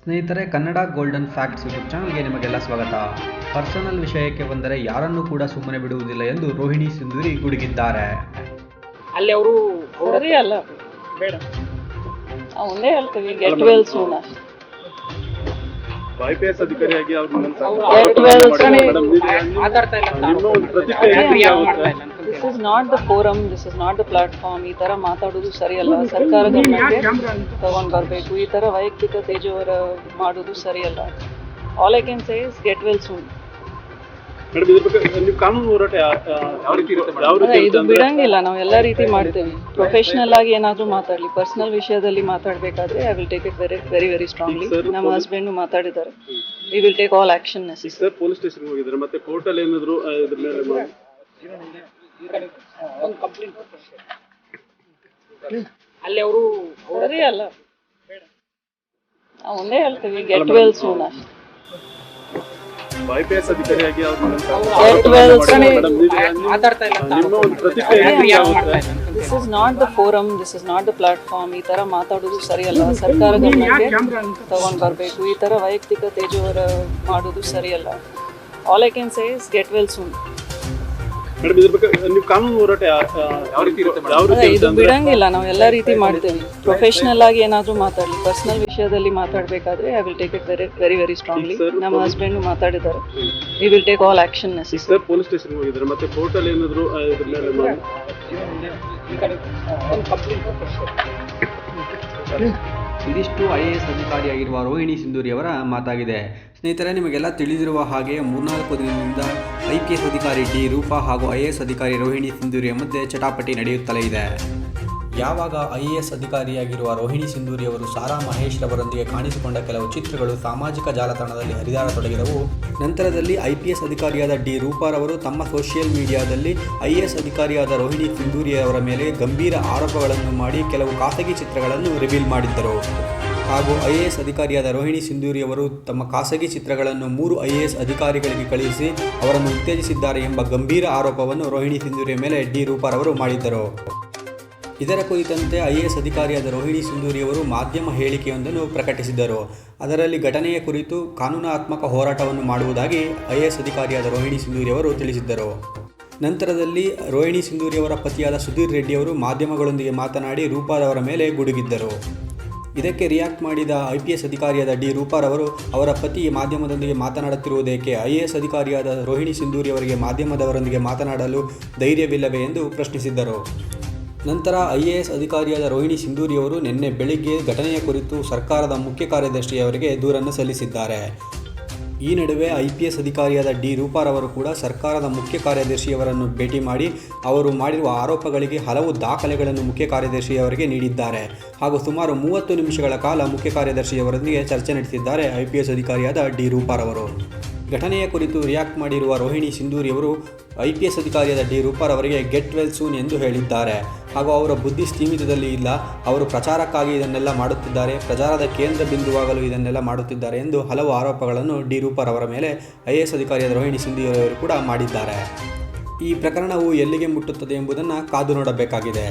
ಸ್ನೇಹಿತರೆ, Kannada golden facts YouTube ಚಾನಲ್ಗೆ ನಿಮಗೆಲ್ಲ ಸ್ವಾಗತ. ಪರ್ಸನಲ್ ವಿಷಯಕ್ಕೆ ಬಂದರೆ ಯಾರನ್ನೂ ಕೂಡ ಸುಮ್ಮನೆ ಬಿಡುವುದಿಲ್ಲ ಎಂದು ರೋಹಿಣಿ ಸಿಂಧೂರಿ ಗುಡುಗಿದ್ದಾರೆ. ಅಲ್ಲಿ ಅವರು ಸರಿ ಅಲ್ಲ, ಬೇಡ ಒಂದೇ ಹೇಳ್ತೀವಿ, ಗೆಟ್ ವೆಲ್ ಸೂನ್. ಐಪಿಎಸ್ ಅಧಿಕಾರಿಯಾಗಿ ಮಾತಾಡ್ತಾ ಇಲ್ಲ ಅಂತ this is not the forum, this is not the platform. ಈ ತರ ಮಾತಾಡೋದು ಸರಿಯಲ್ಲ. ಸರ್ಕಾರ ಗಮನಕ್ಕೆ ತಗೊಂಡ್ ಬರ್ಬೇಕು. ಈ ತರ ವೈಯಕ್ತಿಕ ತೇಜೋವರ ಮಾಡೋದು ಸರಿಯಲ್ಲ. All I can say is get well soon. ನೀವು ಕಾನೂನು ಹೋರಾಟ ಯಾವ ರೀತಿ ಇರುತ್ತೆ? ಇದು ಬಿಡಂಗಿಲ್ಲ, ನಾವು ಎಲ್ಲ ರೀತಿ ಮಾಡ್ತೇವೆ. ಪ್ರೊಫೆಷನಲ್ ಆಗಿ ಏನಾದ್ರೂ ಮಾತಾಡ್ಲಿ, ಪರ್ಸನಲ್ ವಿಷಯದಲ್ಲಿ ಮಾತಾಡ್ಬೇಕಾದ್ರೆ I will take it very very strongly. ನಮ್ಮ ಹಸ್ಬೆಂಡ್ ಮಾತಾಡಿದ್ದಾರೆ. We will take all action necessary. Sir police station ಹೋಗಿದ್ದಾರೆ, ಮತ್ತೆ ಕೋರ್ಟ್ ಅಲ್ಲಿ ಏನಾದ್ರು ಇದ್ರ ಮೇಲೆ ಒಂದು ಕಂಪ್ಲೇಂಟ್ ಅಲ್ಲಿ ಅವರು ಸರಿ ಅಲ್ಲ, ಒಂದೇ ಹೇಳ್ತೀವಿ, ಗೆಟ್ ವೆಲ್ ಸೂನ್. ಐಪಿಎಸ್ ಅಧಿಕಾರಿಯಾಗಿ ಮಾತಾಡ್ತಾ ಇಲ್ಲ ಅಂತ ನಿಮ್ಮ ಒಂದು ಪ್ರತಿಕ್ರಿಯೆ this is not the forum, this is not the platform. ಈ ತರ ಮಾತಾಡೋದು ಸರಿಯಲ್ಲ. ಸರ್ಕಾರ ಗಮನಕ್ಕೆ ತಗೊಂಡ್ ಬರ್ಬೇಕು. ಈ ತರ ವೈಯಕ್ತಿಕ ತೇಜೋವರ ಮಾಡೋದು ಸರಿಯಲ್ಲ. All I can say is get well soon. Madam, ಇದ್ರ ಬಗ್ಗೆ ನೀವು ಕಾನೂನು ಹೋರಾಟ ಯಾವ ರೀತಿ ಇರುತ್ತೆ? ಇದು ಬಿಡಂಗಿಲ್ಲ, ನಾವು ಎಲ್ಲ ರೀತಿ ಮಾಡ್ತೇವೆ. ಪ್ರೊಫೆಷನಲ್ ಆಗಿ ಏನಾದ್ರೂ ಮಾತಾಡ್ಲಿ, ಪರ್ಸನಲ್ ವಿಷಯದಲ್ಲಿ ಮಾತಾಡ್ಬೇಕಾದ್ರೆ I will take it very very strongly. ನಮ್ಮ ಹಸ್ಬೆಂಡ್ ಮಾತಾಡಿದ್ದಾರೆ. We will take all action necessary. Sir police station ಹೋಗಿದ್ದಾರೆ, ಮತ್ತೆ ಕೋರ್ಟ್ ಅಲ್ಲಿ ಏನಾದ್ರು ಇದ್ರ ಮೇಲೆ ಒಂದು ಕಂಪ್ಲೇಂಟ್ ಇದಿಷ್ಟು IAS ಅಧಿಕಾರಿಯಾಗಿರುವ ರೋಹಿಣಿ ಸಿಂಧೂರಿ ಅವರ ಮಾತಾಗಿದೆ. ಸ್ನೇಹಿತರೆ, ನಿಮಗೆಲ್ಲ ತಿಳಿದಿರುವ ಹಾಗೆ 3-4 ದಿನದಿಂದ IPS ಅಧಿಕಾರಿ ಡಿ ರೂಪಾ ಹಾಗೂ IAS ಅಧಿಕಾರಿ ರೋಹಿಣಿ ಸಿಂಧೂರಿಯ ಮಧ್ಯೆ ಚಟಾಪಟಿ ನಡೆಯುತ್ತಲೇ ಇದೆ. ಯಾವಾಗ IAS ಅಧಿಕಾರಿಯಾಗಿರುವ ರೋಹಿಣಿ ಸಿಂಧೂರಿ ಅವರು ಸಾರಾ ಮಹೇಶ್ ರವರೊಂದಿಗೆ ಕಾಣಿಸಿಕೊಂಡ ಕೆಲವು ಚಿತ್ರಗಳು ಸಾಮಾಜಿಕ ಜಾಲತಾಣದಲ್ಲಿ ಹರಿದಾಡತೊಡಗಿದವು. ನಂತರದಲ್ಲಿ IPS ಅಧಿಕಾರಿಯಾದ ಡಿ ರೂಪಾರವರು ತಮ್ಮ ಸೋಷಿಯಲ್ ಮೀಡಿಯಾದಲ್ಲಿ IAS ಅಧಿಕಾರಿಯಾದ ರೋಹಿಣಿ ಸಿಂಧೂರಿ ಅವರ ಮೇಲೆ ಗಂಭೀರ ಆರೋಪಗಳನ್ನು ಮಾಡಿ ಕೆಲವು ಖಾಸಗಿ ಚಿತ್ರಗಳನ್ನು ರಿವೀಲ್ ಮಾಡಿದ್ದರು. ಹಾಗೂ IAS ಅಧಿಕಾರಿಯಾದ ರೋಹಿಣಿ ಸಿಂಧೂರಿ ಅವರು ತಮ್ಮ ಖಾಸಗಿ ಚಿತ್ರಗಳನ್ನು 3 IAS ಅಧಿಕಾರಿಗಳಿಗೆ ಕಳುಹಿಸಿ ಅವರನ್ನು ಉತ್ತೇಜಿಸಿದ್ದಾರೆ ಎಂಬ ಗಂಭೀರ ಆರೋಪವನ್ನು ರೋಹಿಣಿ ಸಿಂಧೂರಿಯ ಮೇಲೆ ಡಿ ರೂಪಾರವರು ಮಾಡಿದ್ದರು. ಇದರ ಕುರಿತಂತೆ IAS ಅಧಿಕಾರಿಯಾದ ರೋಹಿಣಿ ಸಿಂಧೂರಿಯವರು ಮಾಧ್ಯಮ ಹೇಳಿಕೆಯೊಂದನ್ನು ಪ್ರಕಟಿಸಿದ್ದರು. ಅದರಲ್ಲಿ ಘಟನೆಯ ಕುರಿತು ಕಾನೂನಾತ್ಮಕ ಹೋರಾಟವನ್ನು ಮಾಡುವುದಾಗಿ IAS ಅಧಿಕಾರಿಯಾದ ರೋಹಿಣಿ ಸಿಂಧೂರಿಯವರು ತಿಳಿಸಿದ್ದರು. ನಂತರದಲ್ಲಿ ರೋಹಿಣಿ ಸಿಂಧೂರಿಯವರ ಪತಿಯಾದ ಸುಧೀರ್ ರೆಡ್ಡಿಯವರು ಮಾಧ್ಯಮಗಳೊಂದಿಗೆ ಮಾತನಾಡಿ ರೂಪಾರವರ ಮೇಲೆ ಗುಡುಗಿದ್ದರು. ಇದಕ್ಕೆ ರಿಯಾಕ್ಟ್ ಮಾಡಿದ IPS ಅಧಿಕಾರಿಯಾದ ಡಿ ರೂಪಾರವರು ಅವರ ಪತಿ ಮಾಧ್ಯಮದೊಂದಿಗೆ ಮಾತನಾಡುತ್ತಿರುವುದಕ್ಕೆ IAS ಅಧಿಕಾರಿಯಾದ ರೋಹಿಣಿ ಸಿಂಧೂರಿಯವರಿಗೆ ಮಾಧ್ಯಮದವರೊಂದಿಗೆ ಮಾತನಾಡಲು ಧೈರ್ಯವಿಲ್ಲವೇ ಎಂದು ಪ್ರಶ್ನಿಸಿದ್ದರು. ನಂತರ IAS ಅಧಿಕಾರಿಯಾದ ರೋಹಿಣಿ ಸಿಂಧೂರಿಯವರು ನಿನ್ನೆ ಬೆಳಿಗ್ಗೆ ಘಟನೆಯ ಕುರಿತು ಸರ್ಕಾರದ ಮುಖ್ಯ ಕಾರ್ಯದರ್ಶಿಯವರಿಗೆ ದೂರನ್ನು ಸಲ್ಲಿಸಿದ್ದಾರೆ. ಈ ನಡುವೆ IPS ಅಧಿಕಾರಿಯಾದ ಡಿ ರೂಪಾರವರು ಕೂಡ ಸರ್ಕಾರದ ಮುಖ್ಯ ಕಾರ್ಯದರ್ಶಿಯವರನ್ನು ಭೇಟಿ ಮಾಡಿ ಅವರು ಮಾಡಿರುವ ಆರೋಪಗಳಿಗೆ ಹಲವು ದಾಖಲೆಗಳನ್ನು ಮುಖ್ಯ ಕಾರ್ಯದರ್ಶಿಯವರಿಗೆ ನೀಡಿದ್ದಾರೆ. ಹಾಗೂ ಸುಮಾರು 30 ನಿಮಿಷಗಳ ಕಾಲ ಮುಖ್ಯ ಕಾರ್ಯದರ್ಶಿಯವರೊಂದಿಗೆ ಚರ್ಚೆ ನಡೆಸಿದ್ದಾರೆ IPS ಅಧಿಕಾರಿಯಾದ ಡಿ ರೂಪಾರವರು. ಘಟನೆಯ ಕುರಿತು ರಿಯಾಕ್ಟ್ ಮಾಡಿರುವ ರೋಹಿಣಿ ಸಿಂಧೂರಿಯವರು IPS ಅಧಿಕಾರಿಯಾದ ಡಿ ರೂಪಾರವರಿಗೆ ಗೆಟ್ ವೆಲ್ ಸೂನ್ ಎಂದು ಹೇಳಿದ್ದಾರೆ. ಹಾಗೂ ಅವರ ಬುದ್ಧಿ ಸ್ಥೀಮಿತದಲ್ಲಿ ಇಲ್ಲ, ಅವರು ಪ್ರಚಾರಕ್ಕಾಗಿ ಇದನ್ನೆಲ್ಲ ಮಾಡುತ್ತಿದ್ದಾರೆ, ಪ್ರಚಾರದ ಕೇಂದ್ರ ಬಿಂದುವಾಗಲು ಇದನ್ನೆಲ್ಲ ಮಾಡುತ್ತಿದ್ದಾರೆ ಎಂದು ಹಲವು ಆರೋಪಗಳನ್ನು ಡಿ ರೂಪಾರವರ ಮೇಲೆ IAS ಅಧಿಕಾರಿಯಾದ ರೋಹಿಣಿ ಸಿಂಧೂರಿಯವರು ಕೂಡ ಮಾಡಿದ್ದಾರೆ. ಈ ಪ್ರಕರಣವು ಎಲ್ಲಿಗೆ ಮುಟ್ಟುತ್ತದೆ ಎಂಬುದನ್ನು ಕಾದು ನೋಡಬೇಕಾಗಿದೆ.